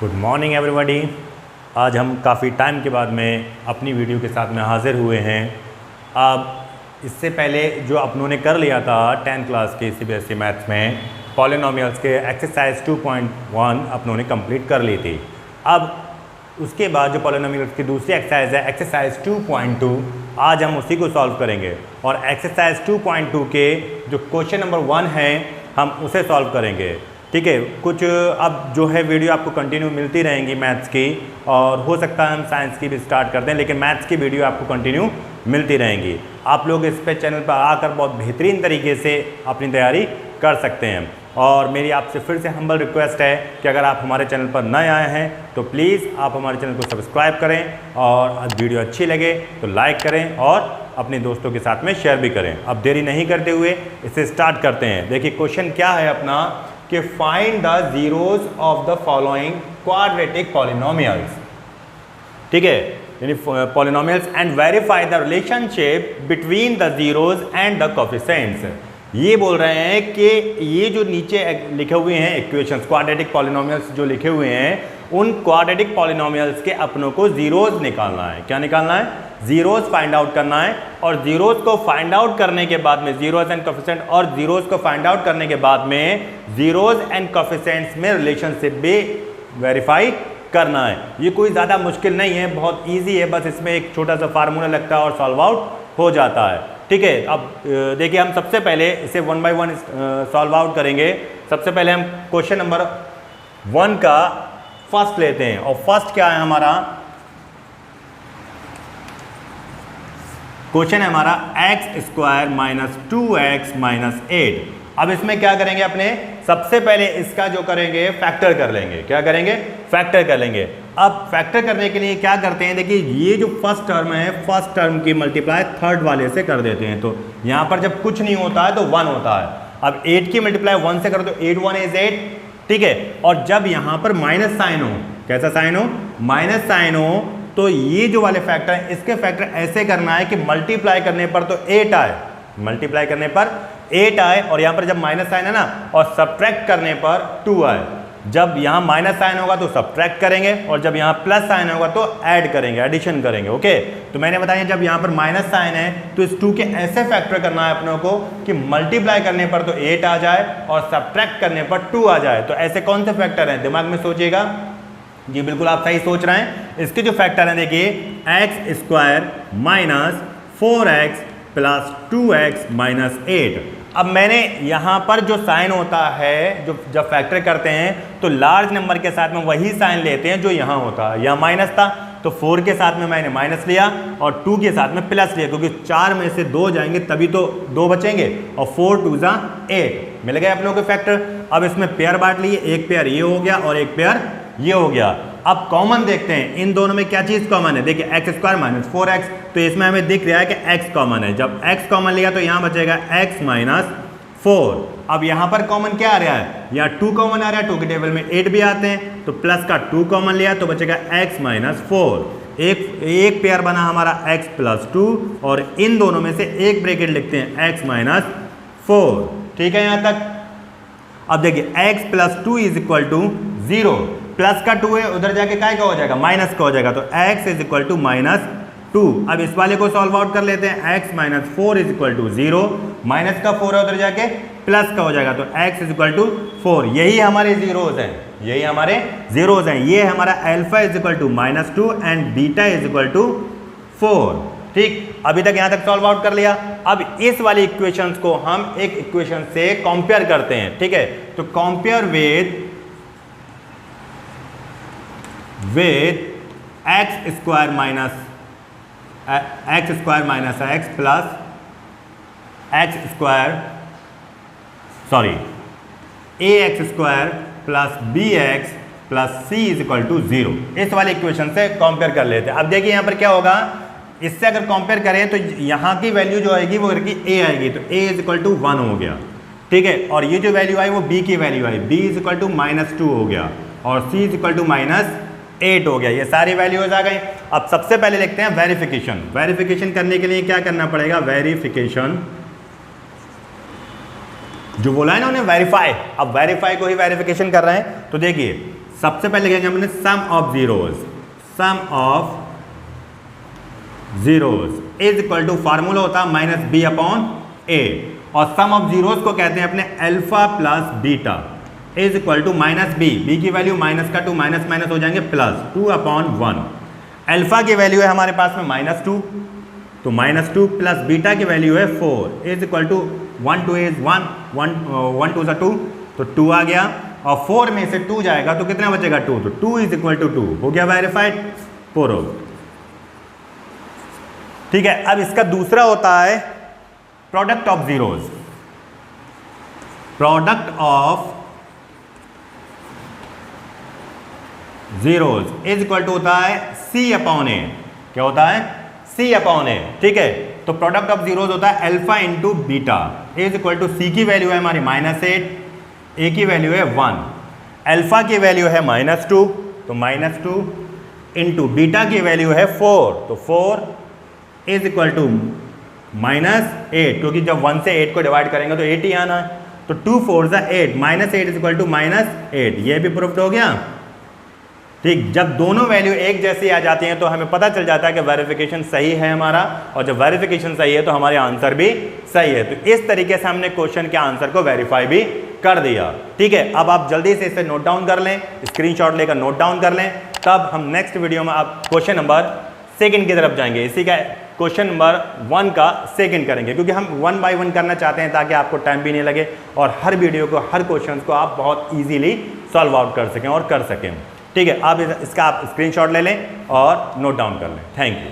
Good morning everybody. आज हम काफ़ी टाइम के बाद में अपनी वीडियो के साथ में हाज़िर हुए हैं। अब इससे पहले जो अपनों ने कर लिया था 10th क्लास के CBSE मैथ्स में पॉलिनोमियल्स के एक्सरसाइज 2.1 अपनों ने कंप्लीट कर ली थी। अब उसके बाद जो पॉलिनोमियल्स की दूसरी एक्सरसाइज है एक्सरसाइज 2.2, आज हम उसी को सॉल्व करेंगे और एक्सरसाइज 2.2 के जो क्वेश्चन नंबर 1 है हम उसे सॉल्व करेंगे। ठीक है, कुछ अब जो है वीडियो आपको कंटिन्यू मिलती रहेंगी मैथ्स की, और हो सकता है हम साइंस की भी स्टार्ट करते हैं, लेकिन मैथ्स की वीडियो आपको कंटिन्यू मिलती रहेंगी। आप लोग इस पे चैनल पर आकर बहुत बेहतरीन तरीके से अपनी तैयारी कर सकते हैं। और मेरी आपसे फिर से हम्बल रिक्वेस्ट है कि अगर आप हमारे चैनल पर नए आए हैं तो प्लीज़ आप हमारे चैनल को सब्सक्राइब करें, और वीडियो अच्छी लगे तो लाइक करें और अपने दोस्तों के साथ में शेयर भी करें। अब देरी नहीं करते हुए इसे स्टार्ट करते हैं। देखिए क्वेश्चन क्या है अपना कि find the zeros of the following quadratic polynomials. ठीक है, यानी polynomials and verify the relationship between the zeros and the coefficients. ये बोल रहे हैं कि ये जो नीचे लिखे हुए हैं इक्वेशंस, क्वाड्रेटिक पॉलिनोमियल्स जो लिखे हुए हैं, उन क्वाड्रेटिक पॉलिनोमियल्स के अपनों को जीरोज निकालना है। क्या निकालना है? जीरोज फाइंड आउट करना है। और जीरोज को फाइंड आउट करने के बाद में जीरोज एंड कोफिशिएंट, और जीरोज को फाइंड आउट करने के बाद में जीरोज एंड कोफिशिएंट्स में रिलेशनशिप भी वेरीफाई करना है। ये कोई ज़्यादा मुश्किल नहीं है, बहुत ईजी है, बस इसमें एक छोटा सा फार्मूला लगता है और सॉल्व आउट हो जाता है। ठीक है, अब देखिए हम सबसे पहले इसे 1 बाय 1 सॉल्व आउट करेंगे। सबसे पहले हम क्वेश्चन नंबर 1 का फर्स्ट लेते हैं, और फर्स्ट क्या है हमारा? क्वेश्चन है हमारा x² माइनस 2x माइनस 8। अब इसमें क्या करेंगे? अपने सबसे पहले इसका जो करेंगे फैक्टर कर लेंगे। क्या करेंगे? फैक्टर कर लेंगे। अब फैक्टर करने के लिए क्या करते हैं? देखिए ये जो फर्स्ट टर्म है, फर्स्ट टर्म की मल्टीप्लाई थर्ड वाले से कर देते हैं। तो यहाँ पर जब कुछ नहीं होता है तो 1 होता है। अब 8 की मल्टीप्लाई 1 से करो तो 8 1 इज 8। ठीक है, और जब यहाँ पर माइनस साइन हो, कैसा साइन हो? माइनस साइन हो, तो ये जो वाले फैक्टर है इसके फैक्टर ऐसे करना है कि मल्टीप्लाई करने पर तो 8 आए, मल्टीप्लाई करने पर 8 आए, और यहाँ पर जब माइनस साइन है ना, और सब्ट्रैक्ट करने पर 2 आए। जब यहाँ माइनस साइन होगा तो सब्ट्रैक्ट करेंगे, और जब यहाँ प्लस साइन होगा तो ऐड करेंगे, एडिशन करेंगे। ओके, तो मैंने बताया जब यहाँ पर माइनस साइन है तो इस 2 के ऐसे फैक्टर करना है अपनों को कि मल्टीप्लाई करने पर तो 8 आ जाए और सब्ट्रैक्ट करने पर 2 आ जाए। तो ऐसे कौन से फैक्टर हैं? दिमाग में सोचिएगा। जी बिल्कुल आप सही सोच रहे हैं। इसके जो फैक्टर हैं देखिए, x² minus 4x plus 2x minus 8। अब मैंने यहाँ पर जो साइन होता है, जो जब फैक्टर करते हैं तो लार्ज नंबर के साथ में वही साइन लेते हैं जो यहाँ होता है। यहाँ माइनस था तो 4 के साथ में मैंने माइनस लिया और 2 के साथ में प्लस लिया, क्योंकि 4 में से 2 जाएंगे तभी तो 2 बचेंगे, और 4 2 जा 8 मिल गए आप लोगों के फैक्टर। अब इसमें पेयर बांट लिए, एक पेयर ये हो गया और एक पेयर ये हो गया। अब कॉमन देखते हैं इन दोनों में क्या चीज कॉमन है। देखिए x² माइनस 4x, तो इसमें हमें दिख रहा है कि x कॉमन है। जब x कॉमन लिया तो यहाँ बचेगा x माइनस 4। अब यहाँ पर कॉमन क्या आ रहा है? यहाँ 2 कॉमन आ रहा है, 2 के टेबल में 8 भी आते हैं, तो प्लस का 2 कॉमन लिया तो बचेगा x माइनस 4। एक पेयर बना हमारा x प्लस 2, और इन दोनों में से एक ब्रैकेट लिखते हैं x माइनस 4। ठीक है यहाँ तक। अब देखिए x plus 2 is equal to 0, plus का 2 है, उधर जाके क्या हो जाएगा? माइनस का हो जाएगा, तो x is equal to minus 2। अब इस वाले को सॉल्व आउट कर लेते हैं। x minus 4 is equal to 0, minus का 4 है, उधर जाके प्लस का हो जाएगा, तो x इज इक्वल टू 4। यही हमारे जीरोज हैं, यही हमारे जीरोज हैं। ये हमारा alpha is equal to minus 2 and beta is equal to 4। ठीक, अभी तक यहां तक सॉल्व आउट कर लिया। अब इस वाली इक्वेशंस को हम एक इक्वेशन से कंपेयर करते हैं। ठीक है, तो compare with x² minus x plus ax² plus bx plus c is equal to 0। इस वाले इक्वेशन से कंपेयर कर लेते हैं। अब देखिए यहाँ पर क्या होगा, इससे अगर कंपेयर करें तो यहाँ की वैल्यू जो आएगी वो करके a आएगी, तो a इज इक्वल टू 1 हो गया। ठीक है, और ये जो वैल्यू आई वो b की वैल्यू आई, b is equal to minus 2 हो गया, और c is equal to minus 8 हो गया। ये सारी वैल्यूज आ गई। अब सबसे पहले लिखते हैं वेरिफिकेशन। वेरिफिकेशन करने के लिए क्या करना पड़ेगा? वेरिफिकेशन जो बोला है ना उन्हें वेरीफाई, अब वेरीफाई को ही वेरिफिकेशन कर रहे हैं। तो देखिए सबसे पहले लिखेंगे हमने sum of zeros, sum of zeros is equal to formula होता है माइनस बी अपॉन ए, और सम ऑफ जीरोज को कहते हैं अपने alpha plus beta is equal to minus B, B की वैल्यू माइनस का 2 माइनस माइनस हो जाएंगे प्लस 2 अपॉन 1। अल्फा की वैल्यू है हमारे पास में -2, तो -2 प्लस बीटा की वैल्यू है 4 इज इक्वल टू 1 2 इज 1 1 2 2, तो 2 आ गया, और 4 में से 2 जाएगा तो कितना बचेगा 2, तो 2 इज इक्वल टू 2 हो गया वेरीफाइड प्रूव। ठीक है, अब इसका दूसरा होता है product of zeros, product of zeros is equal to होता है सी अपॉन ए, क्या होता है सी अपॉन ए। ठीक है, तो प्रोडक्ट ऑफ जीरोज होता है alpha into beta is equal to C की वैल्यू है हमारी -8, ए की वैल्यू है 1, अल्फा की वैल्यू है -2, तो -2 इंटू बीटा की वैल्यू है 4, तो 4 इज इक्वल टू -8, क्योंकि जब 1 से 8 को डिवाइड करेंगे तो 8 ही आना है, तो 2 4 8, -8 इज इक्वल टू -8, ये भी प्रूफ हो गया। ठीक, जब दोनों वैल्यू एक जैसी आ जाती हैं तो हमें पता चल जाता है कि वेरिफिकेशन सही है हमारा, और जब वेरिफिकेशन सही है तो हमारे आंसर भी सही है। तो इस तरीके से हमने क्वेश्चन के आंसर को वेरीफाई भी कर दिया। ठीक है, अब आप जल्दी से इसे नोट डाउन कर लें, स्क्रीनशॉट लेकर नोट डाउन कर लें, तब हम नेक्स्ट वीडियो में आप क्वेश्चन नंबर 2 की तरफ जाएंगे। इसी का क्वेश्चन नंबर 1 का 2 करेंगे, क्योंकि हम 1 बाय 1 करना चाहते हैं ताकि आपको टाइम भी नहीं लगे और हर वीडियो को, हर क्वेश्चन को आप बहुत ईजिली सॉल्व आउट कर सकें और कर सकें। ठीक है, आप इसका आप स्क्रीनशॉट ले लें और नोट डाउन कर लें। Thank you.